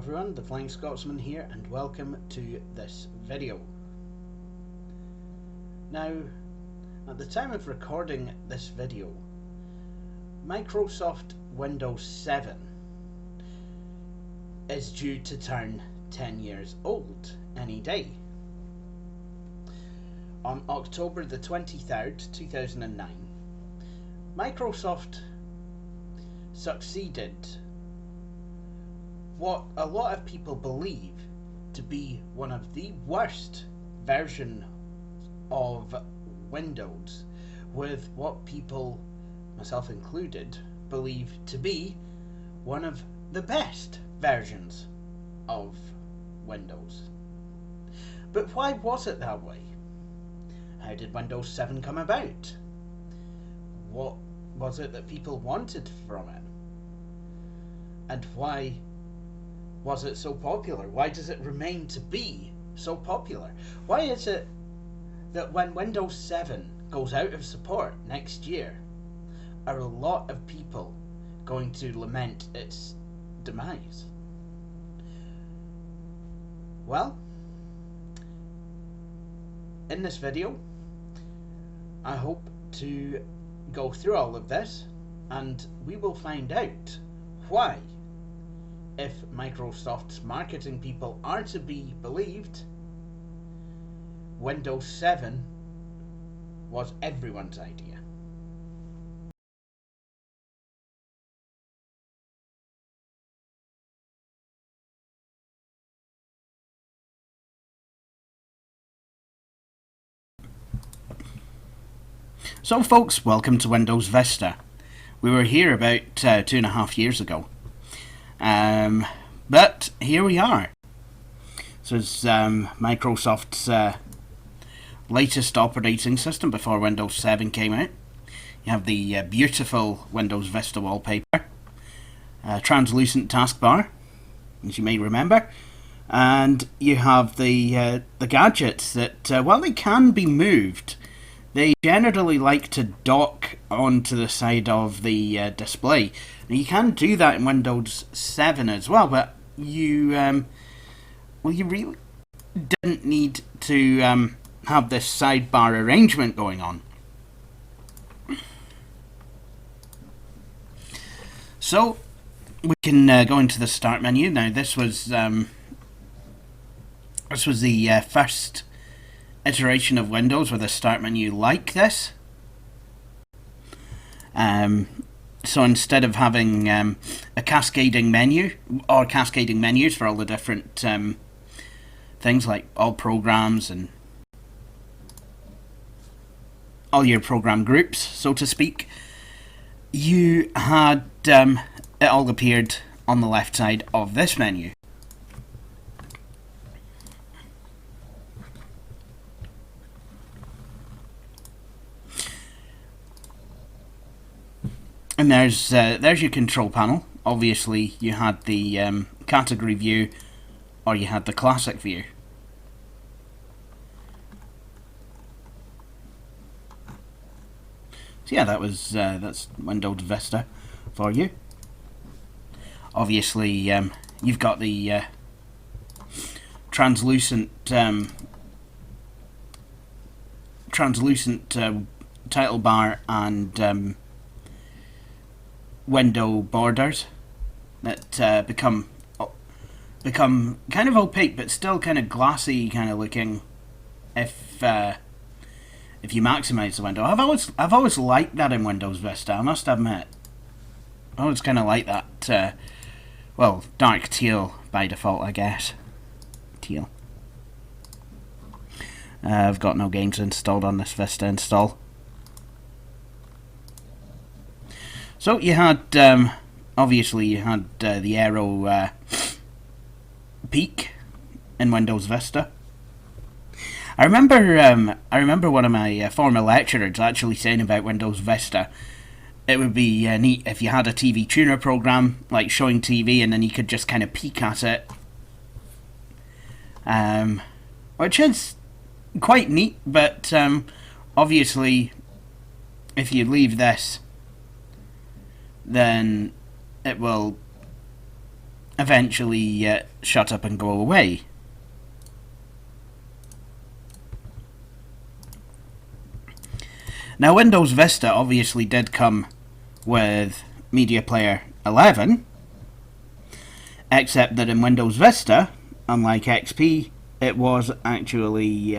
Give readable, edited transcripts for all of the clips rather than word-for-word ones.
everyone, the Flying Scotsman here, and welcome to this video. Now, at the time of recording this video, Microsoft Windows 7 is due to turn 10 years old any day. On October the 23rd, 2009, Microsoft succeeded what a lot of people believe to be one of the worst version of Windows, with what people, myself included, believe to be one of the best versions of Windows. But why was it that way? How did Windows 7 come about? What was it that people wanted from it? And why was it so popular? Why does it remain to be so popular? Why is it that when Windows 7 goes out of support next year, are a lot of people going to lament its demise? Well, in this video, I hope to go through all of this, and we will find out why, if Microsoft's marketing people are to be believed, Windows 7 was everyone's idea. So folks, welcome to Windows Vista. We were here about 2.5 years ago. But here we are. So it's Microsoft's latest operating system before Windows 7 came out. You have the beautiful Windows Vista wallpaper, translucent taskbar, as you may remember, and you have the gadgets that, while they can be moved, they generally like to dock onto the side of the display. Now, you can do that in Windows 7 as well, but you really didn't need to have this sidebar arrangement going on. So we can go into the Start menu. Now, this was the first iteration of Windows with a Start menu like this. So instead of having a cascading menu, or cascading menus for all the different things like all programs and all your program groups, so to speak, you had it all appeared on the left side of this menu. And there's your control panel. Obviously, you had the category view, or you had the classic view. So yeah, that's Windows Vista for you. Obviously, you've got the translucent title bar and window borders that become kind of opaque, but still kind of glassy, kind of looking. If you maximize the window, I've always liked that in Windows Vista. I must admit, I always kind of like that. Well, dark teal by default, I guess. Teal. I've got no games installed on this Vista install. So you had, obviously you had the Aero peak in Windows Vista. I remember one of my former lecturers actually saying about Windows Vista, it would be neat if you had a TV tuner program, like showing TV, and then you could just kind of peek at it. Which is quite neat, but obviously if you leave this, then it will eventually shut up and go away. Now, Windows Vista obviously did come with Media Player 11, except that in Windows Vista, unlike XP, it was actually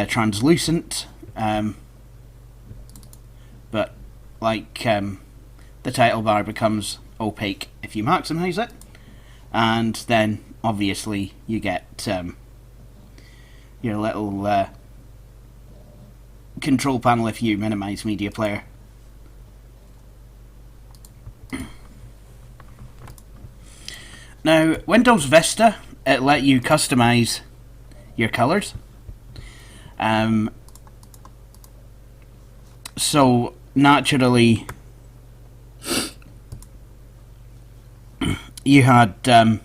translucent, but like the title bar becomes opaque if you maximize it, and then obviously you get your little control panel if you minimize Media Player. Now, Windows Vista, it let you customize your colors. So naturally, you had a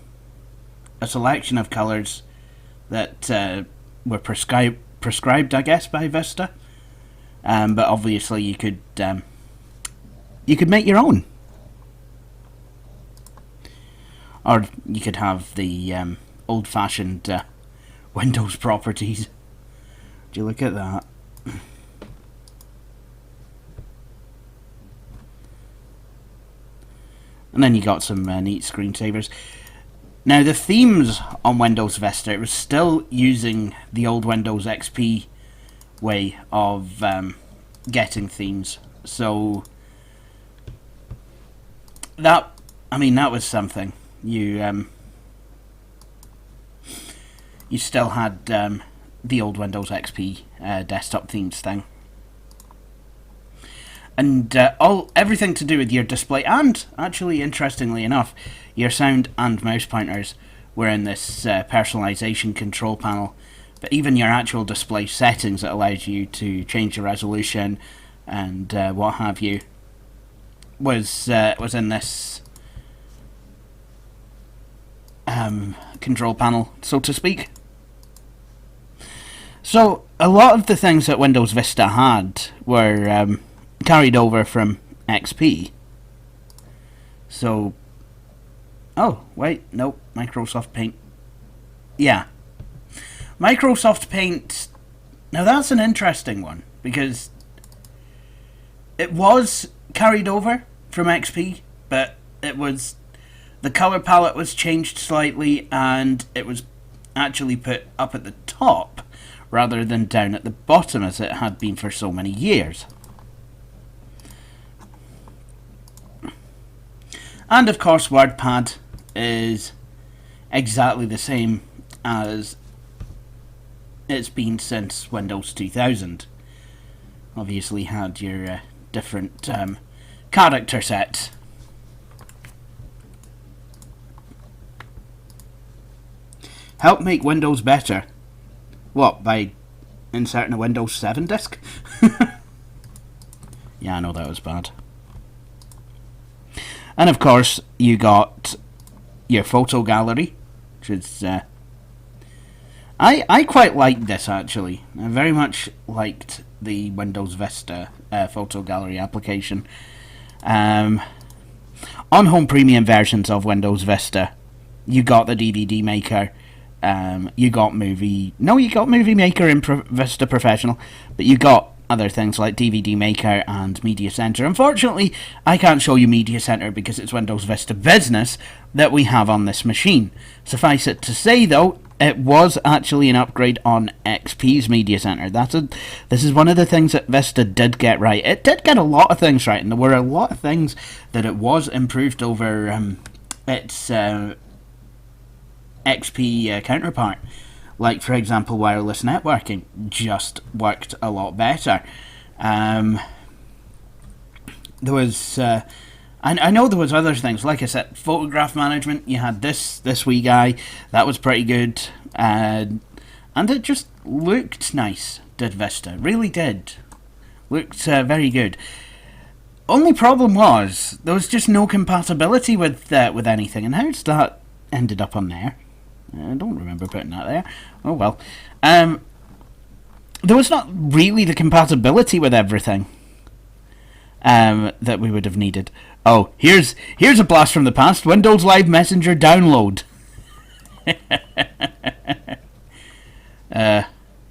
selection of colors that were prescribed, I guess, by Vista. But obviously, you could make your own, or you could have the old-fashioned Windows properties. Do you look at that? And then you got some neat screensavers. Now, the themes on Windows Vista, it was still using the old Windows XP way of getting themes. So that was something. You still had the old Windows XP desktop themes thing, and everything to do with your display, and actually, interestingly enough, your sound and mouse pointers were in this personalization control panel. But even your actual display settings that allows you to change the resolution and what have you was in this control panel, so to speak. So a lot of the things that Windows Vista had were carried over from XP. So, oh wait, nope, Microsoft Paint. Yeah. Microsoft Paint, now that's an interesting one, because it was carried over from XP, but the color palette was changed slightly, and it was actually put up at the top rather than down at the bottom as it had been for so many years. And of course, Wordpad is exactly the same as it's been since Windows 2000. Obviously had your different character sets. Help make Windows better. What, by inserting a Windows 7 disk? Yeah, I know that was bad. And of course, you got your photo gallery, which is I quite liked this, actually. I very much liked the Windows Vista photo gallery application. On home premium versions of Windows Vista, you got the DVD Maker. You got Movie Maker in Vista Professional, but you got other things like DVD Maker and Media Center. Unfortunately, I can't show you Media Center because it's Windows Vista Business that we have on this machine. Suffice it to say, though, it was actually an upgrade on XP's Media Center. This is one of the things that Vista did get right. It did get a lot of things right, and there were a lot of things that it was improved over its XP counterpart. Like, for example, wireless networking just worked a lot better. There was, I know there was other things. Like I said, photograph management. You had this wee guy that was pretty good, and it just looked nice. Did Vista really did? Looked very good. Only problem was there was just no compatibility with anything, and how's that ended up on there? I don't remember putting that there. Oh well. There was not really the compatibility with everything. that we would have needed. Oh, here's a blast from the past. Windows Live Messenger download.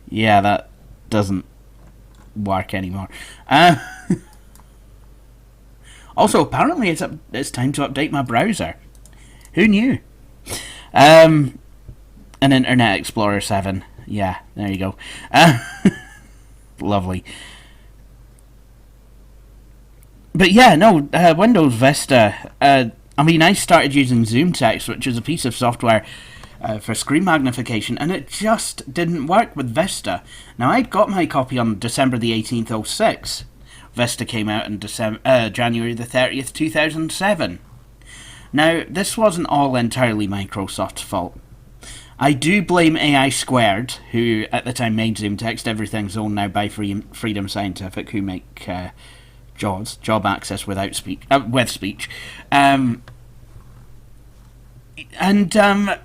Yeah, that doesn't work anymore. Also, apparently it's time to update my browser. Who knew? An Internet Explorer 7. Yeah, there you go. Lovely. But yeah, no, Windows Vista. I mean, I started using Zoom Text, which is a piece of software for screen magnification, and it just didn't work with Vista. Now, I'd got my copy on December the 18th, 06. Vista came out in January the 30th, 2007. Now, this wasn't all entirely Microsoft's fault. I do blame AI Squared, who at the time made Zoom Text. Everything's owned now by Freedom Scientific, who make job access with speech.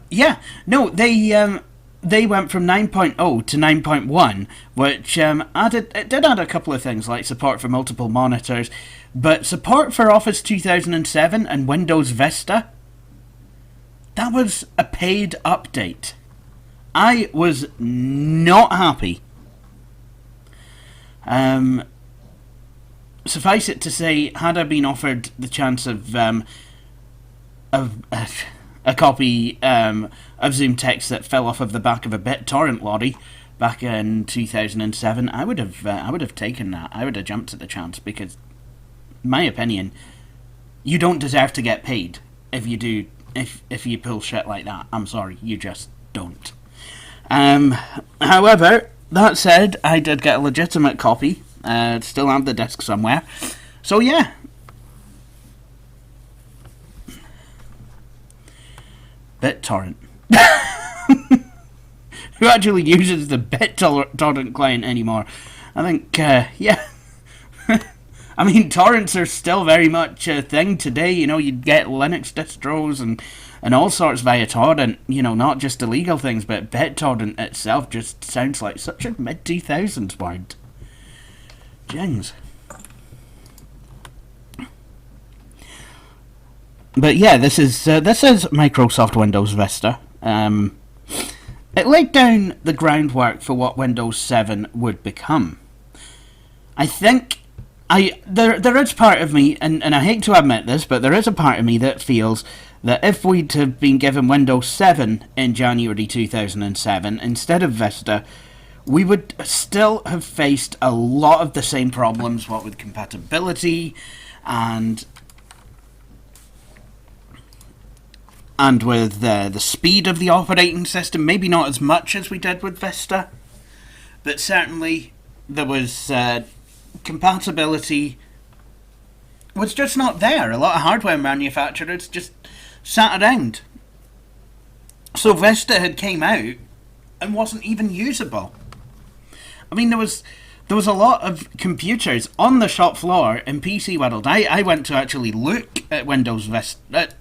Yeah, no, they went from 9.0 to 9.1, which did add a couple of things like support for multiple monitors, but support for Office 2007 and Windows Vista, that was a paid update. I was not happy. Suffice it to say, had I been offered the chance of a copy of Zoom Text that fell off of the back of a BitTorrent lorry back in 2007, I would have taken that. I would have jumped at the chance, because, in my opinion, you don't deserve to get paid if you pull shit like that. I'm sorry, you just don't. However, that said, I did get a legitimate copy. Still have the disc somewhere. So yeah. BitTorrent. Who actually uses the BitTorrent client anymore? I think, yeah. I mean, torrents are still very much a thing today. You know, you'd get Linux distros and all sorts via torrent. You know, not just illegal things, but BitTorrent itself just sounds like such a mid-2000s word. Jings. But yeah, this is Microsoft Windows Vista. It laid down the groundwork for what Windows 7 would become. I think there is part of me, and I hate to admit this, but there is a part of me that feels that if we'd have been given Windows 7 in January 2007 instead of Vista, we would still have faced a lot of the same problems, what with compatibility and with the speed of the operating system. Maybe not as much as we did with Vista, but certainly there was compatibility was just not there. A lot of hardware manufacturers just sat around. So Vista had came out and wasn't even usable. I mean, there was a lot of computers on the shop floor in PC World. I went to actually look at Windows Vista at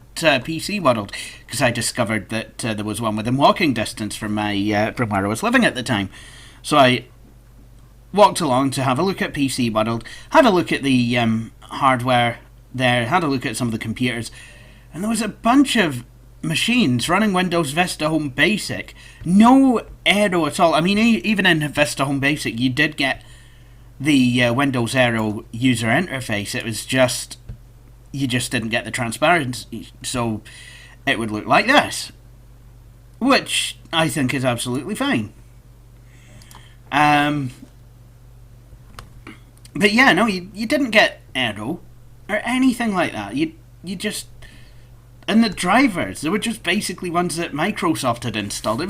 PC World because I discovered that there was one within walking distance from from where I was living at the time. So I walked along to have a look at PC World, had a look at the hardware there, had a look at some of the computers, and there was a bunch of machines running Windows Vista Home Basic. No Aero at all. I mean, even in Vista Home Basic, you did get the Windows Aero user interface. It was just, you just didn't get the transparency. So it would look like this, which I think is absolutely fine. But yeah, no, you didn't get Aero or anything like that. You just, and the drivers, they were just basically ones that Microsoft had installed. It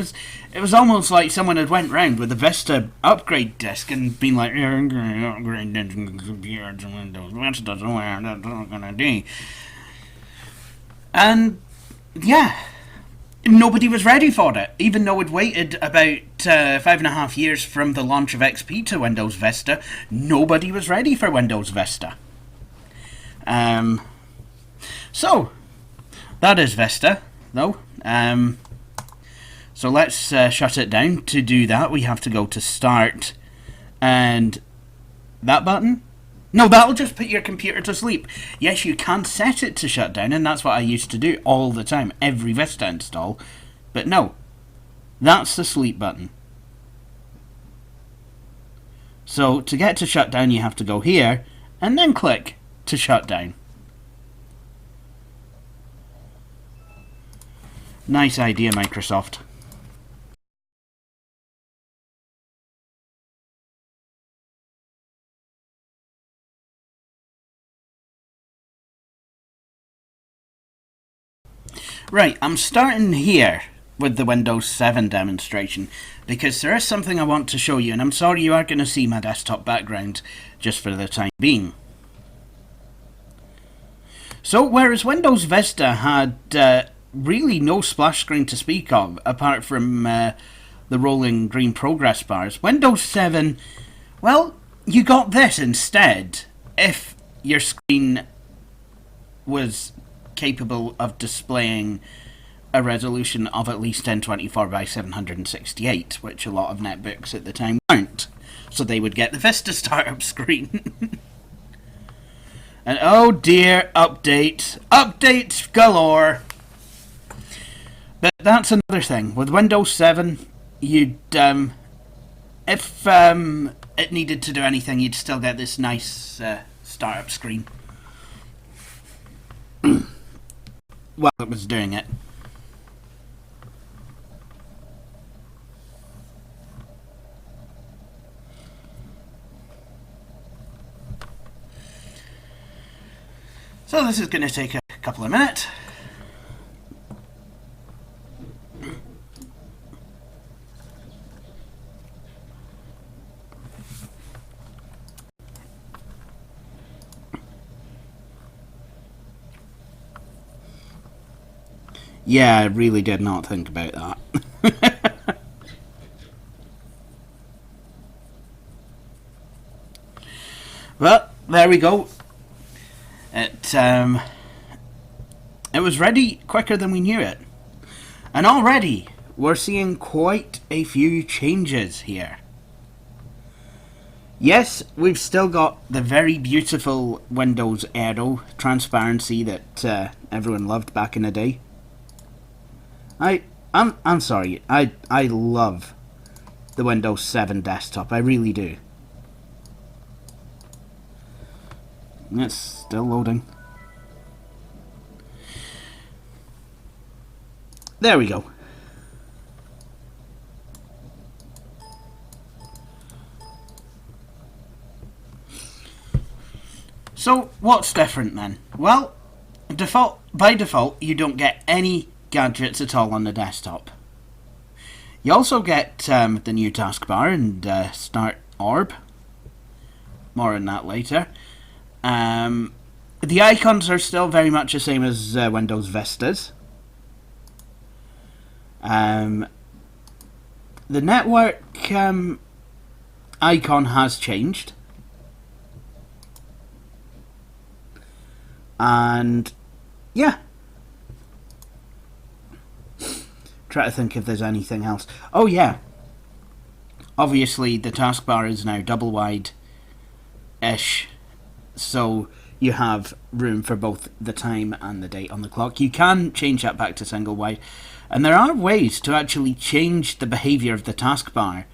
was almost like someone had went round with a Vista upgrade disc and been like, "You're going to upgrade this computer to Windows Vista, so that's not going to do." And yeah, nobody was ready for it, even though we'd waited about 5.5 years from the launch of XP to Windows Vista. Nobody was ready for Windows Vista. So that is Vista, though. So let's shut it down. To do that, we have to go to Start, and that button? No, that'll just put your computer to sleep. Yes, you can set it to shut down, and that's what I used to do all the time, every Vista install. But no, that's the sleep button. So to get to shut down, you have to go here, and then click to shut down. Nice idea, Microsoft. Right, I'm starting here with the Windows 7 demonstration because there is something I want to show you, and I'm sorry you are going to see my desktop background just for the time being. So whereas Windows Vista had really no splash screen to speak of apart from the rolling green progress bars, Windows 7, well, you got this instead if your screen was capable of displaying a resolution of at least 1024 by 768, which a lot of netbooks at the time weren't. So they would get the Vista startup screen. And oh dear, updates galore. But that's another thing. With Windows 7, you'd, if it needed to do anything, you'd still get this nice startup screen. While it was doing it. So this is going to take a couple of minutes. Yeah, I really did not think about that. Well, there we go. It was ready quicker than we knew it. And already, we're seeing quite a few changes here. Yes, we've still got the very beautiful Windows Aero transparency that everyone loved back in the day. I'm sorry. I love the Windows 7 desktop. I really do. It's still loading. There we go. So, what's different then? Well, by default, you don't get any gadgets at all on the desktop. You also get the new taskbar and Start Orb. More on that later. The icons are still very much the same as Windows Vista's. The network icon has changed. And yeah. Try to think if there's anything else. Oh yeah. Obviously the taskbar is now double wide-ish. So you have room for both the time and the date on the clock. You can change that back to single wide. And there are ways to actually change the behaviour of the taskbar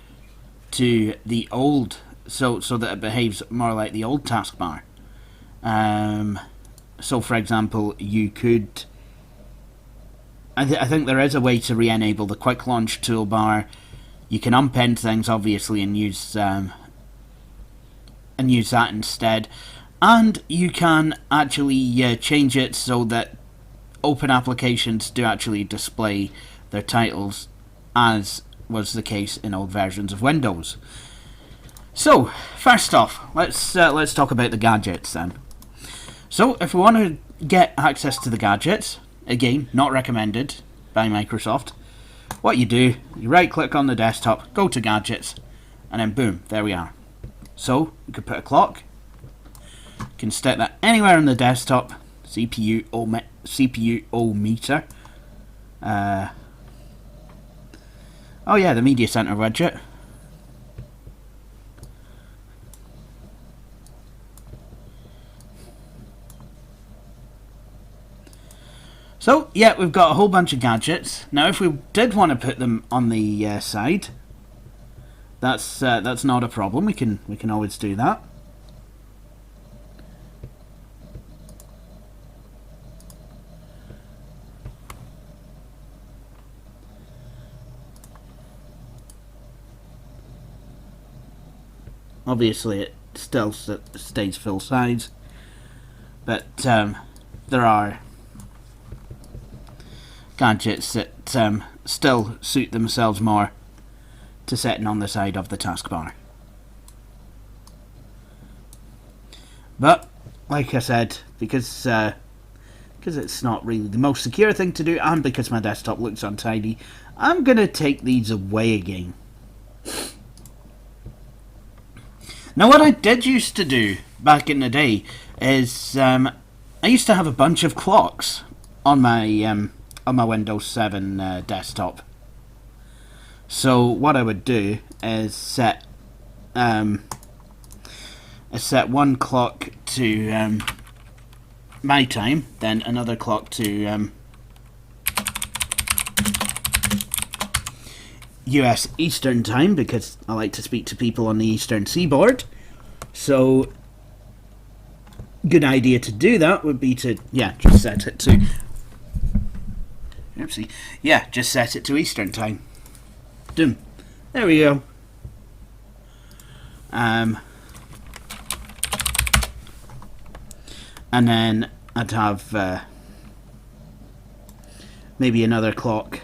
to the old, so that it behaves more like the old taskbar. So for example, you could... I think there is a way to re-enable the quick launch toolbar. You can unpin things obviously and use that instead. And you can actually change it so that open applications do actually display their titles, as was the case in old versions of Windows. So, first off, let's talk about the gadgets then. So, if we want to get access to the gadgets, again, not recommended by Microsoft, what you do, you right-click on the desktop, go to gadgets, and then boom, there we are. So, you could put a clock. You can stick that anywhere on the desktop. CPU meter. Oh yeah, the media center widget. So, yeah, we've got a whole bunch of gadgets. Now, if we did want to put them on the side, that's not a problem. We can always do that. Obviously, it still stays full size, but there are gadgets that still suit themselves more to setting on the side of the taskbar. But, like I said, because it's not really the most secure thing to do, and because my desktop looks untidy, I'm going to take these away again. Now, what I did used to do back in the day is I used to have a bunch of clocks on my Windows 7 desktop. So what I would do is set one clock to my time, then another clock to US Eastern Time, because I like to speak to people on the Eastern Seaboard. So, good idea to do that would be to, just set it to... Oopsie. Yeah, just set it to Eastern Time. Doom. There we go. And then I'd have maybe another clock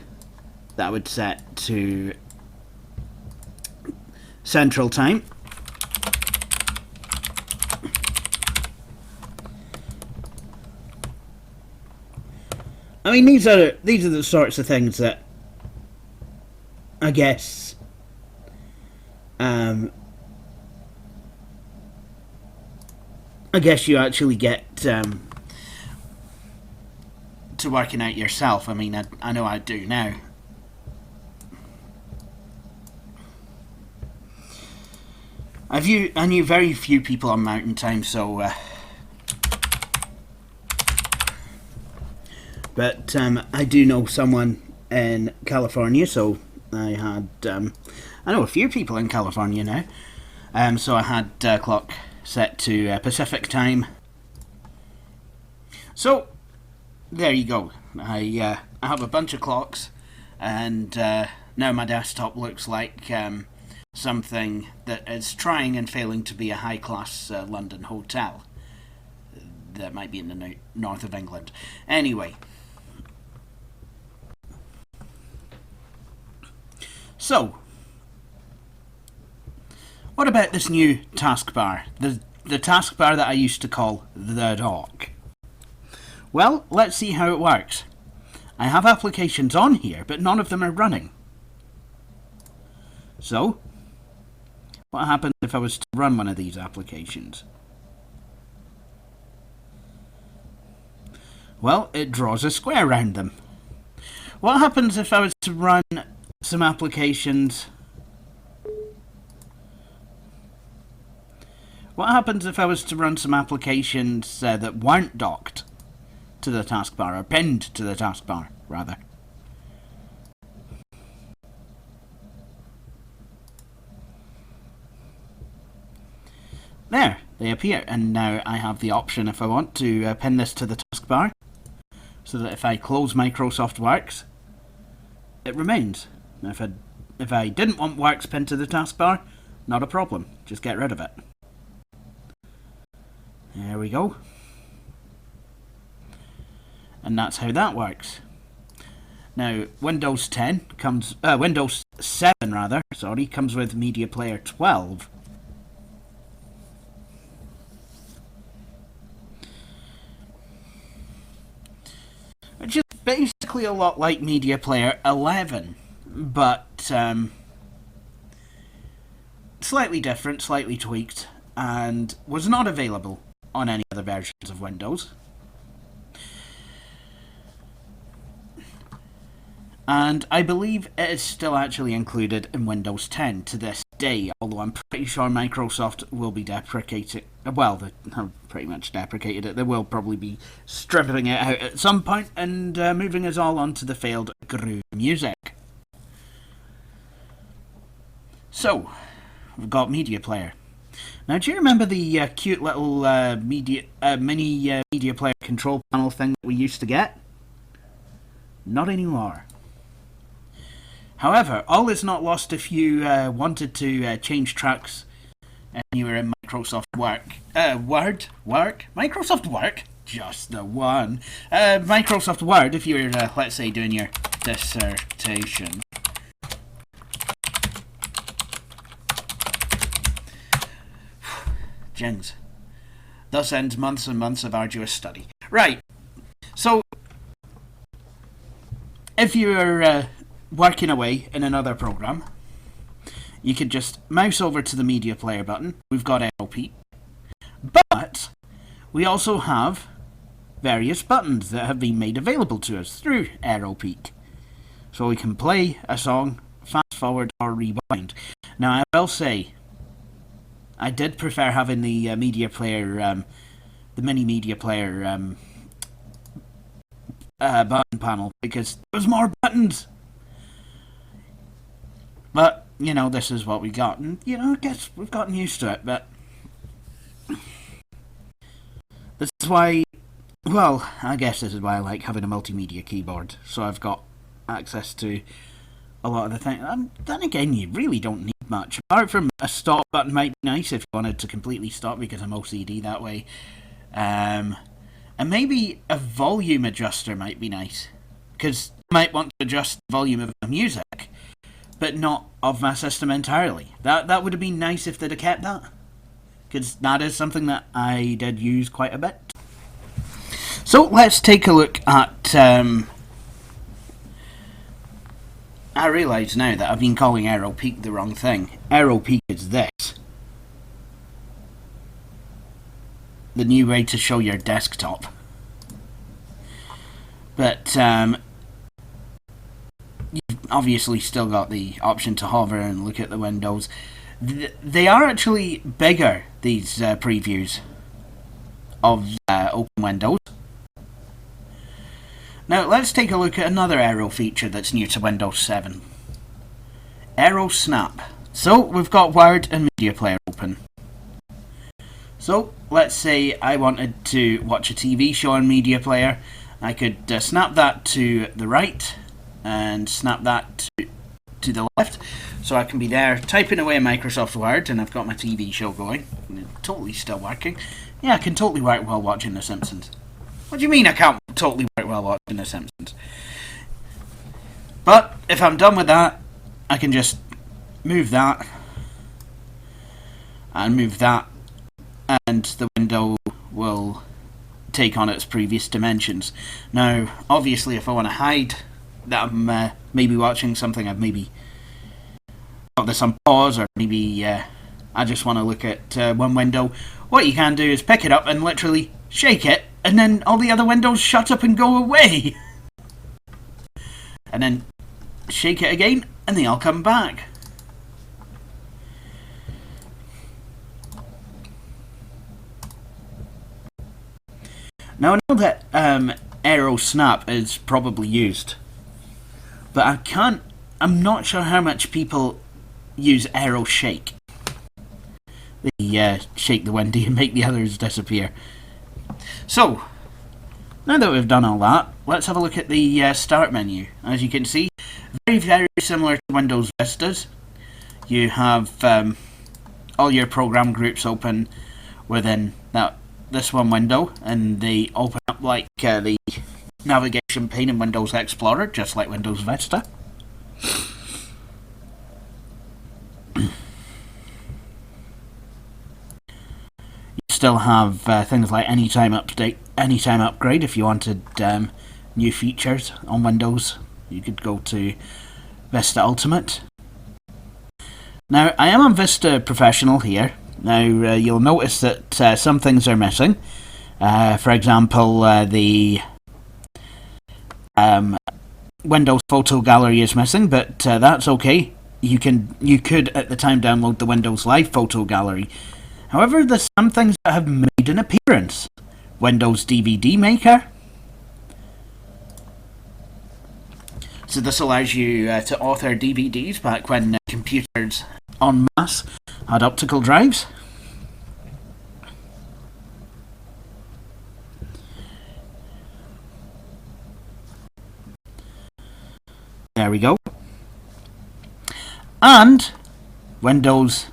that I would set to Central Time. I mean, these are the sorts of things that I guess you actually get to working out yourself. I mean, I know I do now. I knew very few people on Mountain Time, so but I do know someone in California, so I know a few people in California now. So I had a clock set to Pacific Time. So there you go. I have a bunch of clocks, and now my desktop looks like something that is trying and failing to be a high-class London hotel that might be in the north of England. Anyway, so what about this new taskbar? The taskbar that I used to call the dock. Well, let's see how it works. I have applications on here, but none of them are running. So, what happens if I was to run one of these applications? Well, it draws a square around them. What happens if I was to run some applications? What happens if I was to run some applications that weren't docked to the taskbar, or pinned to the taskbar, rather? There, they appear, and now I have the option, if I want, to pin this to the taskbar, so that if I close Microsoft Works, it remains. Now, if I didn't want Works pinned to the taskbar, not a problem, just get rid of it. There we go. And that's how that works. Now, Windows 7 comes with Media Player 12. Which is basically a lot like Media Player 11, but slightly different, slightly tweaked, and was not available on any other versions of Windows. And I believe it is still actually included in Windows 10 to this day, although I'm pretty sure Microsoft will be deprecating. Well, they have pretty much deprecated it. They will probably be stripping it out at some point and moving us all onto the failed GNU music. So, we've got Media Player. Now, do you remember the cute little mini Media Player control panel thing that we used to get? Not anymore. However, all is not lost if you wanted to change tracks and you were in Microsoft Word? Microsoft Work? Just the one. Microsoft Word, if you were, let's say, doing your dissertation. Jings. Thus ends months and months of arduous study. Right. So, if you're working away in another program, you could just mouse over to the Media Player button. We've got Aero Peak. But we also have various buttons that have been made available to us through Aero Peak. So we can play a song, fast forward or rewind. Now I will say, I did prefer having the Media Player, the mini Media Player button panel, because there's more buttons. But, you know, this is what we got, and, you know, I guess we've gotten used to it, but this is why, well, I guess this is why I like having a multimedia keyboard, so I've got access to a lot of the things. Then again, you really don't need much, apart from a stop button might be nice if you wanted to completely stop, because I'm OCD that way, and maybe a volume adjuster might be nice, because I might want to adjust the volume of the music, but not of my system entirely. That would have been nice if they'd have kept that, because that is something that I did use quite a bit. So let's take a look at, I realise now that I've been calling Aero Peak the wrong thing. Aero Peak is this. The new way to show your desktop. But, you've obviously still got the option to hover and look at the windows. They are actually bigger, these previews of open windows. Now let's take a look at another Aero feature that's new to Windows 7. Aero Snap. So we've got Word and Media Player open. So let's say I wanted to watch a TV show on Media Player. I could snap that to the right and snap that to the left, so I can be there typing away in Microsoft Word and I've got my TV show going. Totally still working. Yeah, I can totally work while watching The Simpsons. What do you mean I can't totally work while watching The Simpsons? But if I'm done with that, I can just move that and move that, and the window will take on its previous dimensions. Now, obviously, if I want to hide that I'm maybe watching something, I've maybe got this on pause, or maybe I just want to look at one window, what you can do is pick it up and literally shake it, and then all the other windows shut up and go away. And then shake it again, and they all come back. Now I know that Aero Snap is probably used, but I'm not sure how much people use Aero Shake. They shake the window and make the others disappear. So, now that we've done all that, let's have a look at the start menu. As you can see, very, very similar to Windows Vistas. You have all your program groups open within this one window, and they open up like the navigation pane in Windows Explorer, just like Windows Vista. Still have things like anytime update, anytime upgrade. If you wanted new features on Windows, you could go to Vista Ultimate. Now, I am on Vista Professional here. Now, you'll notice that some things are missing. For example, the Windows Photo Gallery is missing, but that's okay. you could at the time download the Windows Live photo gallery. However, there's some things that have made an appearance. Windows DVD Maker. So this allows you to author DVDs back when computers en masse had optical drives. There we go. And Windows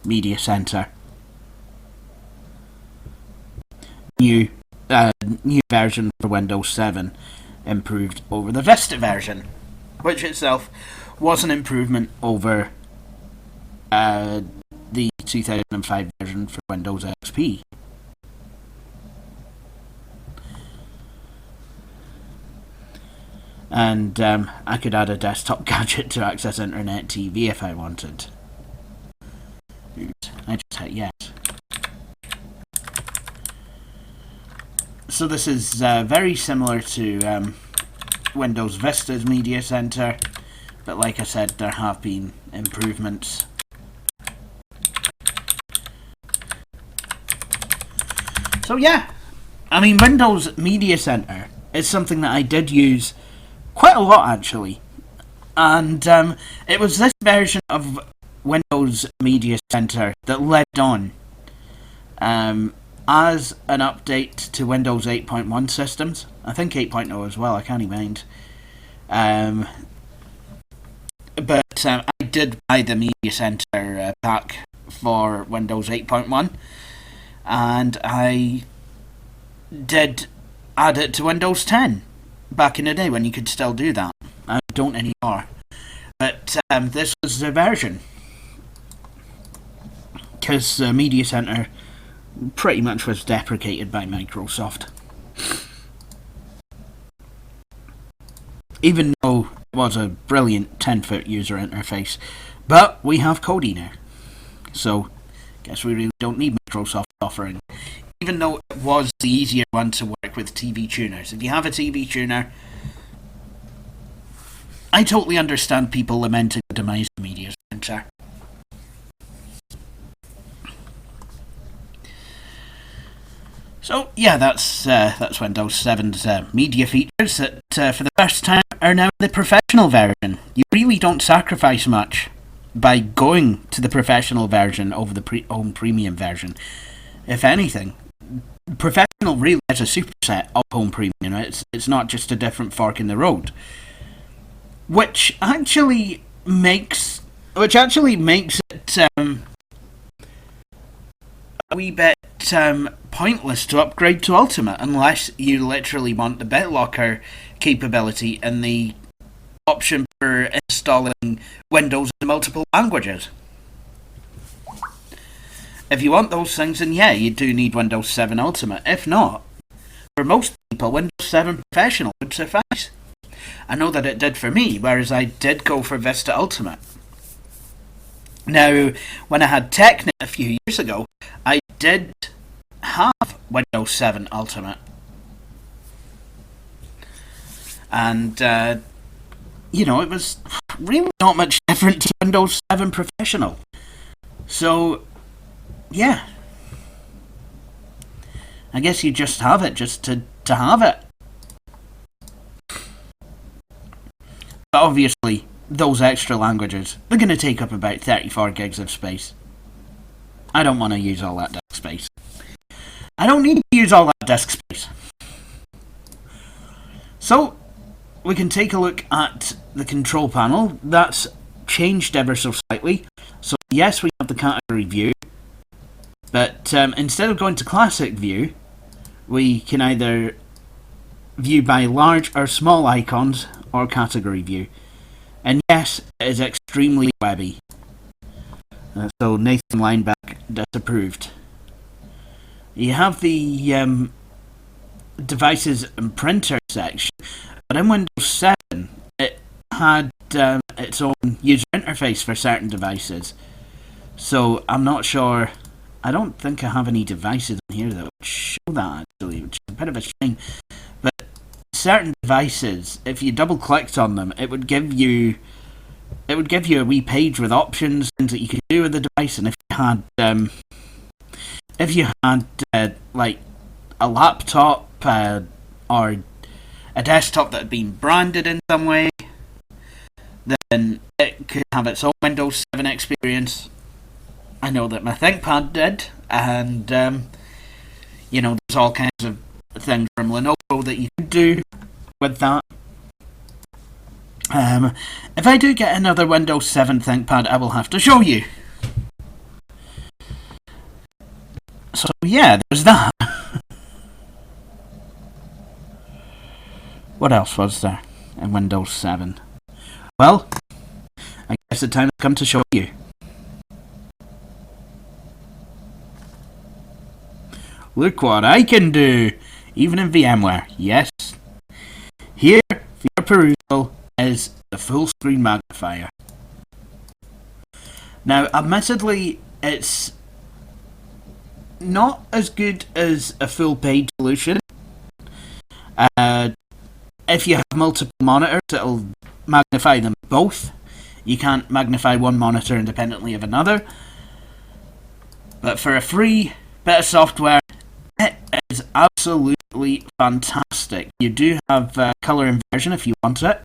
Media Center. New version for Windows 7, improved over the Vista version, which itself was an improvement over the 2005 version for Windows XP. And I could add a desktop gadget to access Internet TV if I wanted. Oops, I just hit yes. So this is very similar to Windows Vista's Media Center, but like I said, there have been improvements. So yeah, I mean, Windows Media Center is something that I did use quite a lot actually, and it was this version of Windows Media Center that led on as an update to Windows 8.1 systems. I think 8.0 as well, I can't even mind. But I did buy the Media Center pack for Windows 8.1, and I did add it to Windows 10 back in the day when you could still do that. I don't anymore. But this was the version, because Media Center pretty much was deprecated by Microsoft. Even though it was a brilliant 10-foot user interface. But we have Kodi now. So, guess we really don't need Microsoft offering. Even though it was the easier one to work with TV tuners. If you have a TV tuner, I totally understand people lamenting the demise of Media Center. So yeah, that's Windows 7's media features that for the first time are now the professional version. You really don't sacrifice much by going to the professional version over the home premium version. If anything, professional really is a superset of home premium. It's not just a different fork in the road, which actually makes it a wee bit pointless to upgrade to Ultimate unless you literally want the BitLocker capability and the option for installing Windows in multiple languages. If you want those things, then yeah, you do need Windows 7 Ultimate. If not, for most people, Windows 7 Professional would suffice. I know that it did for me, whereas I did go for Vista Ultimate. Now, when I had TechNet a few years ago, I did have Windows 7 Ultimate. And, it was really not much different to Windows 7 Professional. So, yeah. I guess you just have it just to have it. But obviously, those extra languages, they're going to take up about 34 gigs of space. I don't want to use all that disk space. I don't need to use all that disk space. So, we can take a look at the control panel. That's changed ever so slightly. So, yes, we have the category view. But instead of going to classic view, we can either view by large or small icons or category view. And yes, it is extremely webby. So Nathan Lineback disapproved. You have the devices and printer section, but in Windows 7 it had its own user interface for certain devices. So I'm not sure. I don't think I have any devices in here that would show that actually, which is a bit of a shame. But certain devices, if you double clicked on them, it would it would give you a wee page with options, things that you could do with the device, and if you had like a laptop or a desktop that had been branded in some way, then it could have its own Windows 7 experience. I know that my ThinkPad did, and there's all kinds of things from Lenovo that you could do with that. If I do get another Windows 7 ThinkPad, I will have to show you. So yeah, there's that. What else was there in Windows 7? Well, I guess the time has come to show you. Look what I can do, even in VMware. Yes. Here, for your perusal, is the full screen magnifier. Now, admittedly, it's not as good as a full page solution. If you have multiple monitors, it'll magnify them both. You can't magnify one monitor independently of another. But for a free bit of software, it is absolutely fantastic. You do have color inversion if you want it.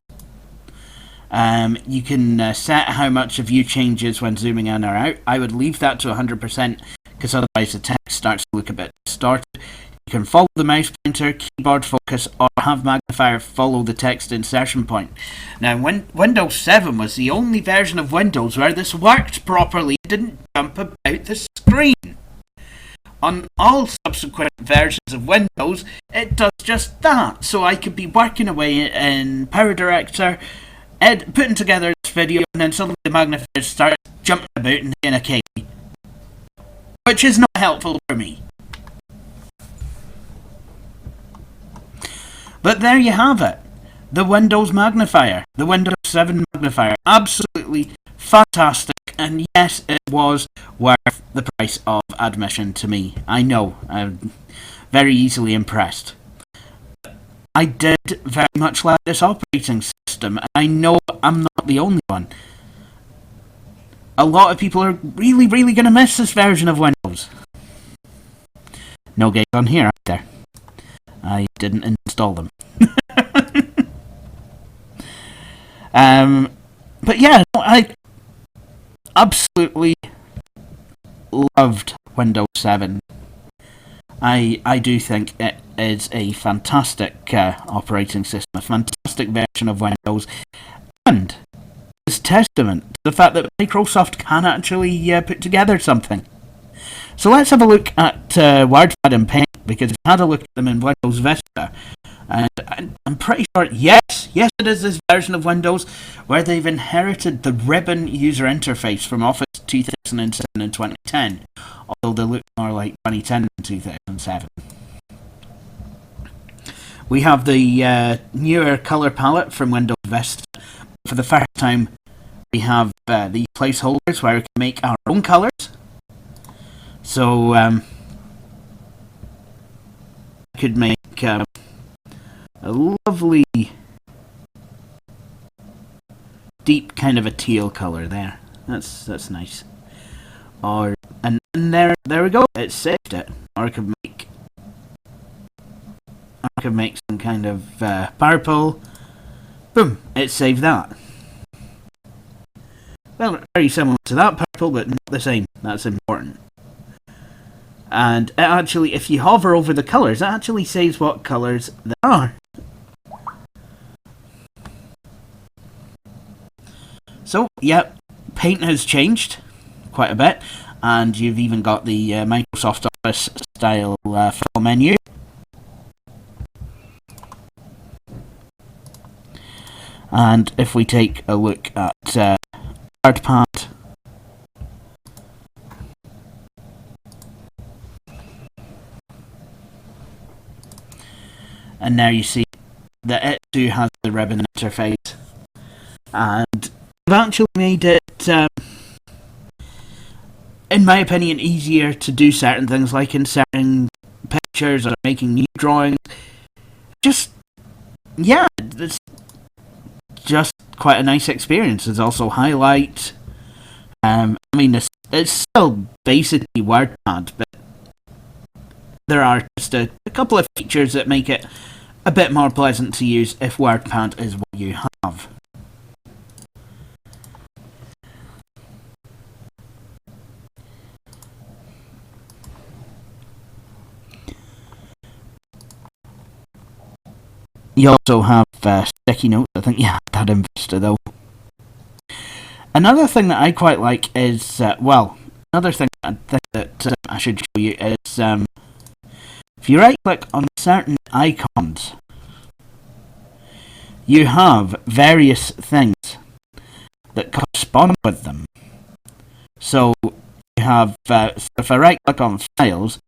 You can set how much a view changes when zooming in or out. I would leave that to 100% because otherwise the text starts to look a bit distorted. You can follow the mouse pointer, keyboard focus, or have Magnifier follow the text insertion point. Now, Windows 7 was the only version of Windows where this worked properly, didn't jump about the screen. On all subsequent versions of Windows, it does just that. So I could be working away in Power Director, putting together this video, and then suddenly the magnifier starts jumping about and hitting a key, which is not helpful for me. But there you have it. The Windows magnifier. The Windows 7 magnifier. Absolutely fantastic. And yes, it was worth the price of admission to me. I know. I'm very easily impressed. I did very much like this operating system. I know I'm not the only one. A lot of people are really, really going to miss this version of Windows. No games on here either. I didn't install them. But yeah, I absolutely loved Windows 7. I do think it is a fantastic operating system, a fantastic version of Windows, and it's testament to the fact that Microsoft can actually put together something. So let's have a look at Wordpad and Paint, because I've had a look at them in Windows Vista, and I'm pretty sure, yes it is this version of Windows where they've inherited the ribbon user interface from Office 2007 and 2010, although they look more like 2010 and 2007. We have the newer colour palette from Windows Vista. For the first time, we have these placeholders where we can make our own colours. So, I could make a lovely deep kind of a teal colour there. That's nice. And there we go. It saved it. Or I could make some kind of purple. Boom! It saved that. Well, very similar to that purple, but not the same. That's important. And it actually, if you hover over the colours, it actually says what colours they are. So, yeah, Paint has changed quite a bit, and you've even got the Microsoft Office style file menu. And if we take a look at Wordpad, and there you see that it too has the ribbon interface, and they've actually made it, in my opinion, easier to do certain things like inserting pictures or making new drawings. Just, yeah, it's just quite a nice experience. There's also highlight. I mean, it's still basically Wordpad, but there are just a couple of features that make it a bit more pleasant to use if Wordpad is what you have. You also have sticky notes. I think you have that in Vista though. Another thing that I quite like is, another thing that I should show you is, if you right click on certain icons, you have various things that correspond with them. So you have, if I right click on files,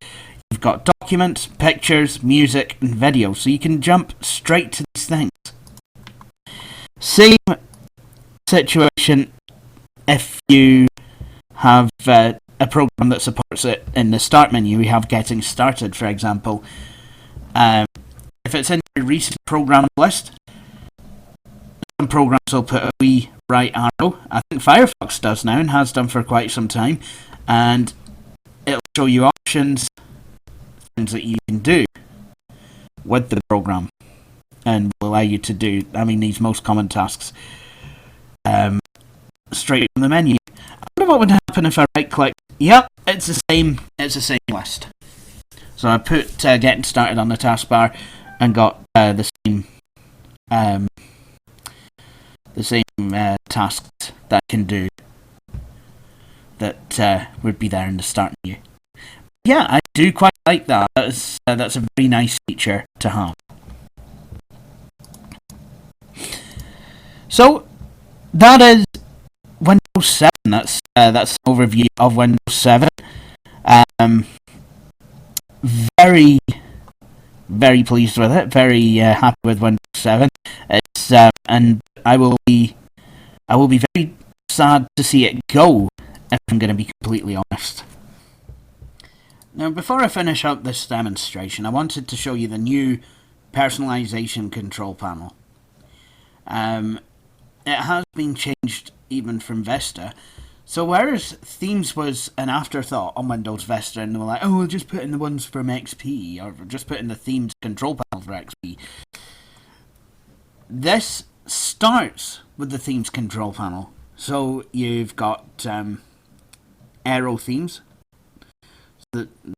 you've got documents, pictures, music, and video, so you can jump straight to these things. Same situation if you have a program that supports it in the start menu. We have Getting Started, for example. If it's in your recent program list, some programs will put a wee right arrow. I think Firefox does now and has done for quite some time, and it'll show you options, things that you can do with the program, and will allow you to do, these most common tasks straight from the menu. I wonder what would happen if I right click. Yep, it's the same list. So I put Getting Started on the taskbar and got the same tasks that I can do that would be there in the start menu. Yeah, I do quite like that. That's a very nice feature to have. So that is Windows 7. That's an overview of Windows 7. Very, very pleased with it. Very happy with Windows 7. It's and I will be very sad to see it go, if I'm going to be completely honest. Now, before I finish up this demonstration, I wanted to show you the new Personalization control panel. It has been changed even from Vista. So whereas themes was an afterthought on Windows Vista, and they were like, oh, we'll just put in the ones from XP, or just put in the themes control panel for XP. This starts with the themes control panel. So you've got Aero themes.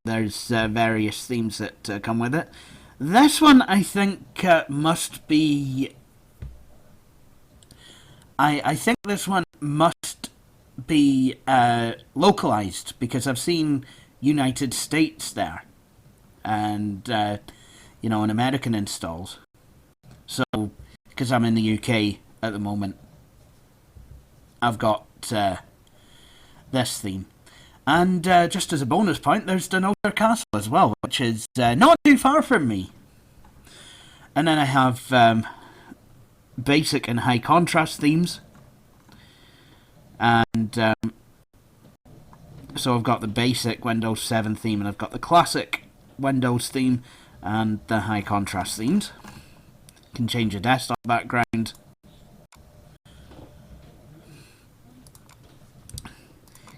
There's various themes that come with it. This one, I think, must be... I think this one must be localized, because I've seen United States there, and in American installs. So, because I'm in the UK at the moment, I've got this theme. And just as a bonus point, there's Denoter Castle as well, which is not too far from me. And then I have basic and high contrast themes. And so I've got the basic Windows 7 theme, and I've got the classic Windows theme and the high contrast themes. You can change your desktop background.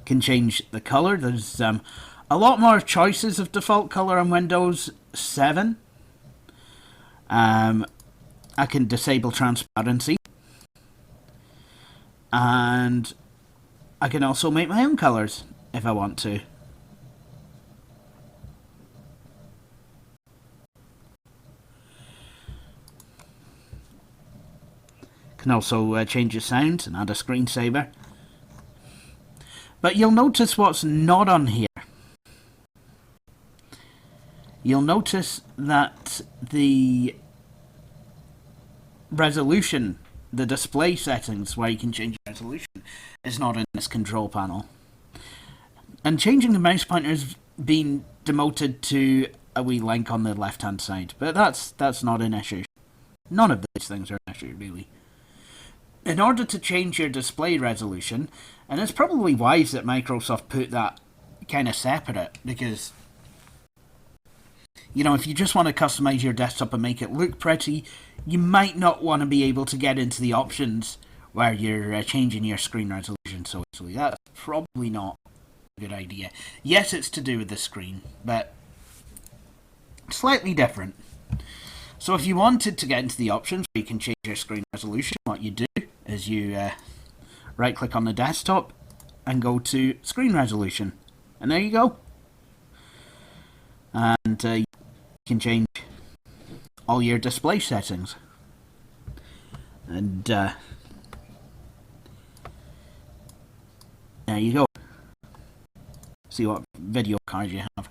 Can change the color. There's a lot more choices of default color on Windows 7. I can disable transparency, and I can also make my own colors if I want to. Can also change the sound and add a screensaver. But you'll notice what's not on here. You'll notice that the resolution, the display settings where you can change resolution, is not in this control panel. And changing the mouse pointer has been demoted to a wee link on the left hand side, but that's not an issue. None of these things are an issue, really. In order to change your display resolution, and it's probably wise that Microsoft put that kind of separate, because If you just want to customize your desktop and make it look pretty, you might not want to be able to get into the options where you're changing your screen resolution so easily. That's probably not a good idea. Yes, it's to do with the screen, but slightly different. So if you wanted to get into the options where you can change your screen resolution, what you do is you right click on the desktop and go to screen resolution, and there you go. And you can change all your display settings. And there you go. See what video card you have.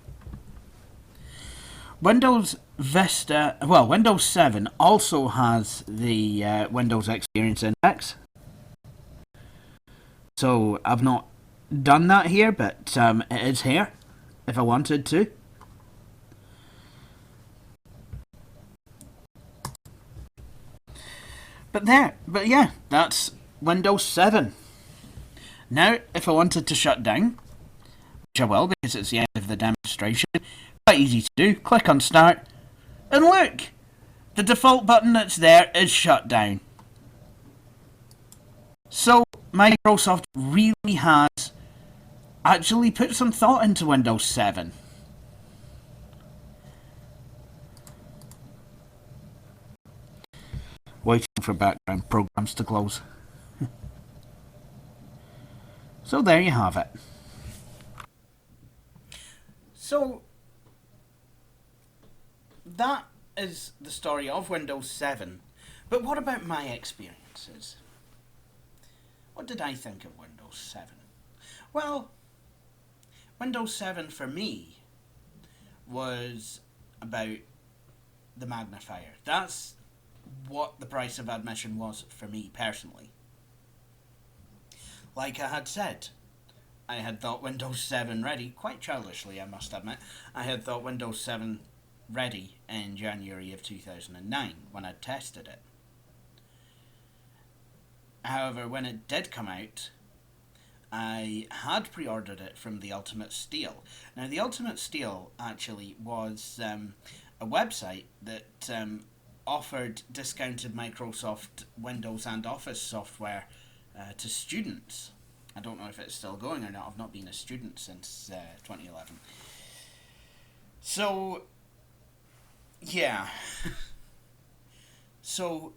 Windows Vista, Windows 7 also has the Windows Experience Index. So I've not done that here, but it is here if I wanted to. But yeah, that's Windows 7. Now, if I wanted to shut down, which I will because it's the end of the demonstration, quite easy to do. Click on Start, and look! The default button that's there is shut down. So, Microsoft really has actually put some thought into Windows 7. Waiting for background programs to close. So there you have it. So that is the story of Windows 7. But what about my experiences? What did I think of Windows 7? Well, Windows 7 for me was about the magnifier. That's what the price of admission was for me personally. Like I had said, I had thought Windows 7 ready, quite childishly I must admit, I had thought Windows 7 ready in January of 2009 when I tested it. However, when it did come out, I had pre-ordered it from the Ultimate Steel. Now, the Ultimate Steel actually was a website that offered discounted Microsoft Windows and Office software to students. I don't know if it's still going or not. I've not been a student since 2011. So, yeah. So,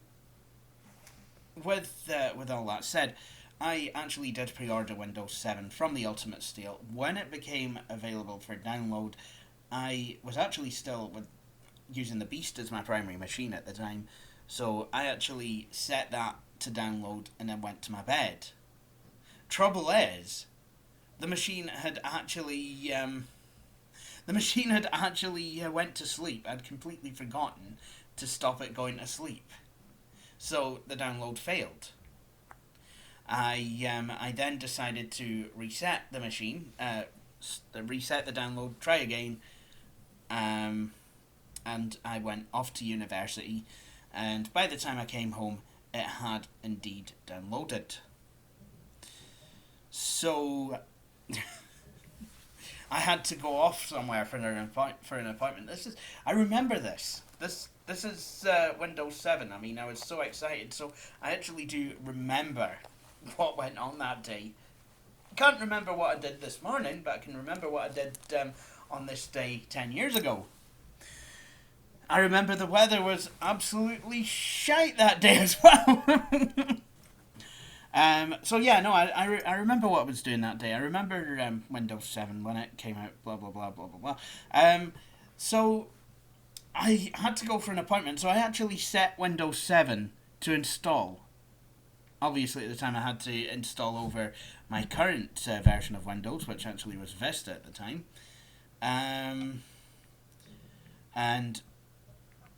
with all that said, I actually did pre-order Windows 7 from the Ultimate Steel. When it became available for download, I was actually still using the Beast as my primary machine at the time, so I actually set that to download and then went to my bed. Trouble is, the machine had actually went to sleep. I'd completely forgotten to stop it going to sleep, so the download failed. I then decided to reset the machine, reset the download, try again, and I went off to university, and by the time I came home, it had indeed downloaded. So I had to go off somewhere for an appointment. I remember this. This is Windows 7. I mean, I was so excited. So I actually do remember what went on that day. I can't remember what I did this morning, but I can remember what I did on this day 10 years ago. I remember the weather was absolutely shite that day as well. So yeah, no, I remember what I was doing that day. I remember Windows 7 when it came out, blah, blah, blah, blah, blah, blah. So I had to go for an appointment, so I actually set Windows 7 to install. Obviously, at the time, I had to install over my current version of Windows, which actually was Vista at the time. And,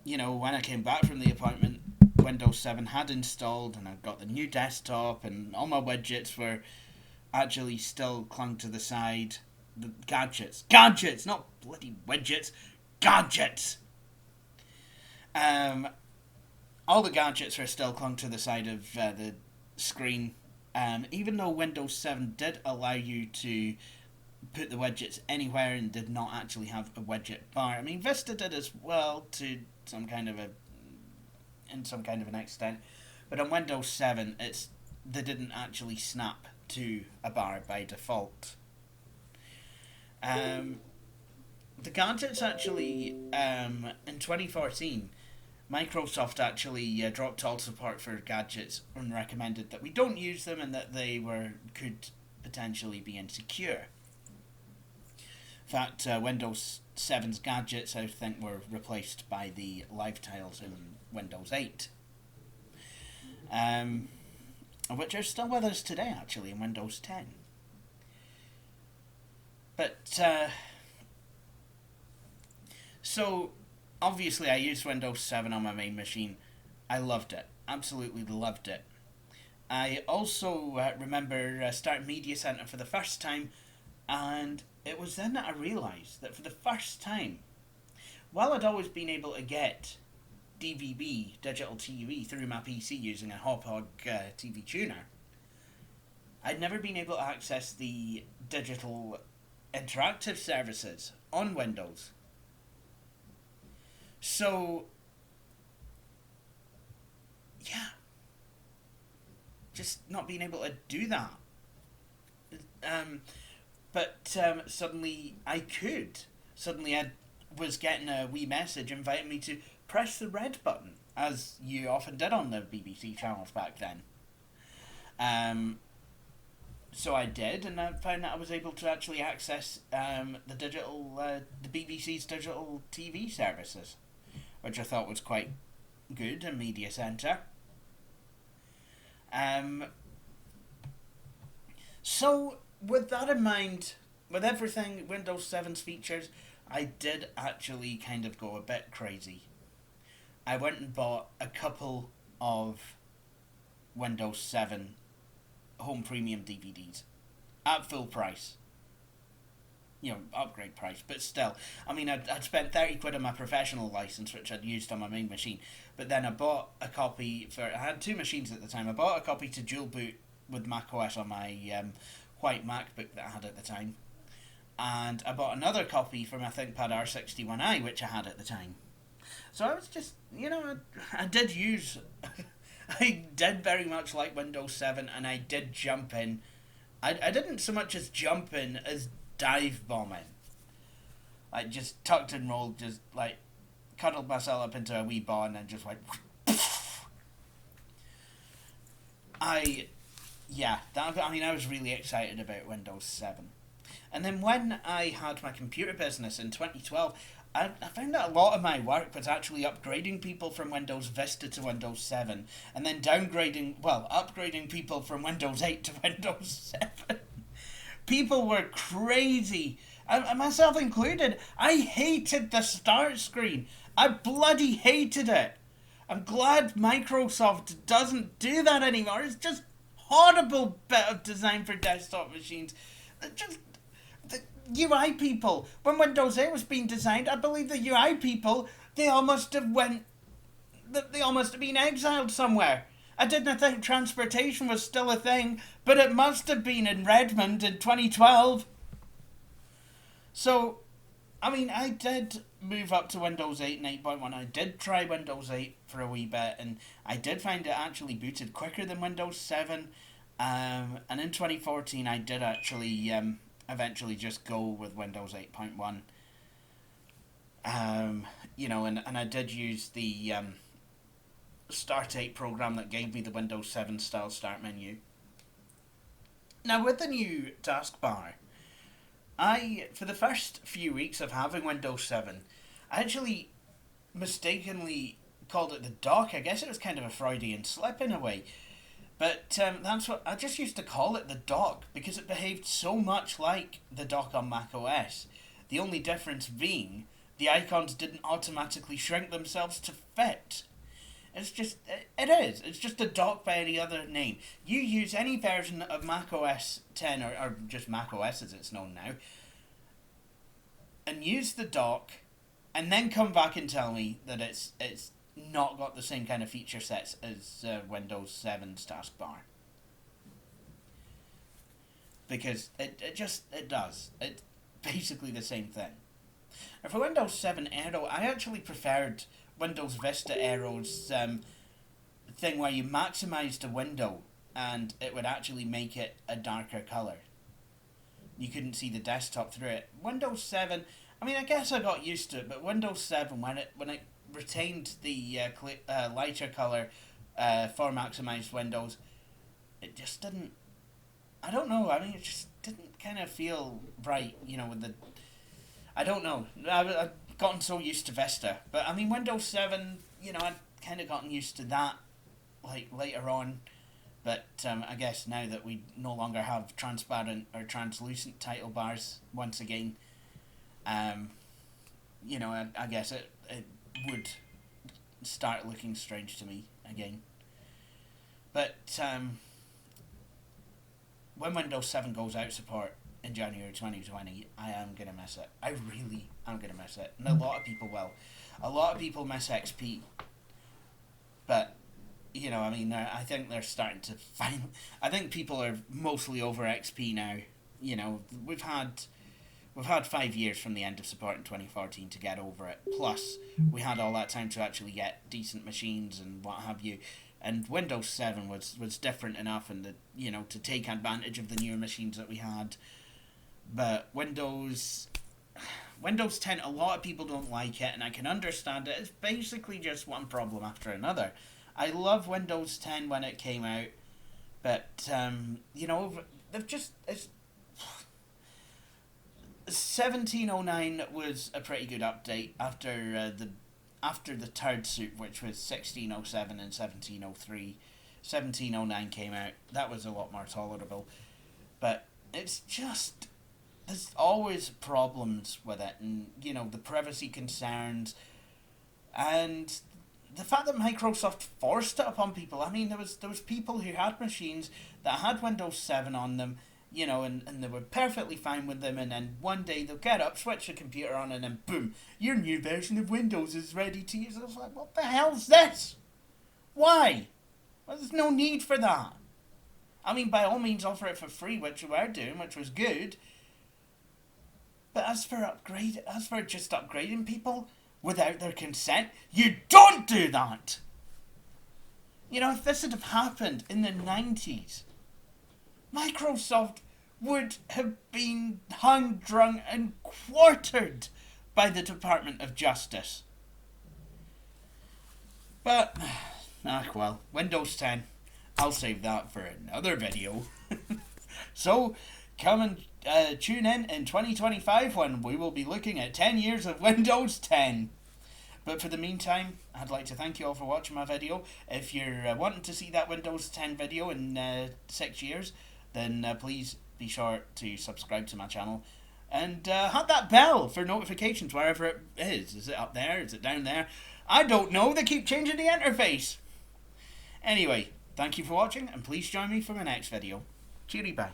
you know, when I came back from the appointment, Windows 7 had installed, and I got the new desktop, and all my widgets were actually still clung to the side. The gadgets, not bloody widgets, gadgets! All the gadgets were still clung to the side of the screen, even though Windows 7 did allow you to put the widgets anywhere and did not actually have a widget bar. I mean, Vista did as well to some kind of an extent, but on Windows 7, they didn't actually snap to a bar by default. The gadgets actually, in 2014, Microsoft actually dropped all support for gadgets and recommended that we don't use them and that they could potentially be insecure. In fact, Windows 7's gadgets, I think, were replaced by the live tiles in Windows 8. Which are still with us today, actually, in Windows 10. But, so, obviously I used Windows 7 on my main machine. I loved it. Absolutely loved it. I also remember starting Media Center for the first time, and it was then that I realised that for the first time, while I'd always been able to get DVB, digital TV, through my PC using a Hop-Hog TV tuner, I'd never been able to access the digital interactive services on Windows. So, yeah, just not being able to do that. But suddenly I could. Suddenly I was getting a wee message inviting me to press the red button, as you often did on the BBC channels back then. So I did, and I found that I was able to actually access the BBC's digital TV services, which I thought was quite good in Media Center. So, with that in mind, with everything, Windows 7's features, I did actually kind of go a bit crazy. I went and bought a couple of Windows 7 Home Premium DVDs at full price. You know, upgrade price, but still. I mean, I'd spent 30 quid on my professional license, which I'd used on my main machine, but then I bought a copy I had two machines at the time. I bought a copy to dual boot with macOS on my white MacBook that I had at the time, and I bought another copy for my ThinkPad R61i, which I had at the time. So I was just, I did use, I did very much like Windows 7, and I did jump in. I didn't so much as jump in as dive bombing. Like, just tucked and rolled, just, like, cuddled myself up into a wee ball and then just went... I was really excited about Windows 7. And then when I had my computer business in 2012, I found that a lot of my work was actually upgrading people from Windows Vista to Windows 7, and then upgrading people from Windows 8 to Windows 7. People were crazy, myself included. I hated the start screen. I bloody hated it. I'm glad Microsoft doesn't do that anymore. It's just horrible bit of design for desktop machines. Just the UI people. When Windows 8 was being designed, I believe the UI people, they all must have been exiled somewhere. I didn't think transportation was still a thing, but it must have been in Redmond in 2012. So, I mean, I did move up to Windows 8 and 8.1. I did try Windows 8 for a wee bit, and I did find it actually booted quicker than Windows 7. And in 2014, I did actually eventually just go with Windows 8.1. And I did use the Start 8 program that gave me the Windows 7 style start menu. Now, with the new taskbar, for the first few weeks of having Windows 7, I actually mistakenly called it the dock. I guess it was kind of a Freudian slip in a way. But that's what I just used to call it, the dock, because it behaved so much like the dock on macOS. The only difference being the icons didn't automatically shrink themselves to fit. It's just a dock by any other name. You use any version of macOS 10, or just macOS as it's known now, and use the dock, and then come back and tell me that it's not got the same kind of feature sets as Windows 7's taskbar. because it does. It's basically the same thing. And for Windows 7 Aero, I actually preferred Windows Vista Aero's thing where you maximised a window and it would actually make it a darker colour. You couldn't see the desktop through it. Windows 7, I mean, I guess I got used to it, but Windows 7, when it retained the lighter colour for maximised windows, it just didn't, I don't know, I mean, it just didn't kind of feel right, you know, with the, I don't know, I've gotten so used to Vista, but I mean, Windows 7, you know, I'd kind of gotten used to that, like, later on, but I guess now that we no longer have transparent or translucent title bars, once again, you know, I guess it would start looking strange to me again. But when Windows 7 goes out support in January 2020, I am going to miss it. I really am going to miss it. And a lot of people will. A lot of people miss XP. But, you know, I mean, I think they're starting to find... I think people are mostly over XP now. You know, we've had 5 years from the end of support in 2014 to get over it. Plus, we had all that time to actually get decent machines and what have you. And Windows 7 was different enough, and you know, to take advantage of the newer machines that we had. But Windows 10, a lot of people don't like it, and I can understand it. It's basically just one problem after another. I love Windows 10 when it came out, but you know, they've just 1709 was a pretty good update after the third suit, which was 1607 and 1703. 1709 came out. That was a lot more tolerable. But it's just, there's always problems with it, and you know, the privacy concerns, and the fact that Microsoft forced it upon people. I mean, there was people who had machines that had Windows 7 on them, you know, and they were perfectly fine with them, and then one day they'll get up, switch the computer on, and then boom, your new version of Windows is ready to use. I was like, what the hell's this? Why? Well, there's no need for that. I mean, by all means offer it for free, which we were doing, which was good. But as for just upgrading people without their consent, you don't do that! You know, if this had happened in the 90s, Microsoft would have been hung, drunk, and quartered by the Department of Justice. But, well, Windows 10, I'll save that for another video. So, come and tune in 2025 when we will be looking at 10 years of Windows 10. But for the meantime, I'd like to thank you all for watching my video. If you're wanting to see that Windows 10 video in 6 years, then please be sure to subscribe to my channel and hit that bell for notifications wherever it is. Is it up there? Is it down there? I don't know. They keep changing the interface. Anyway, thank you for watching, and please join me for my next video. Cheery bye.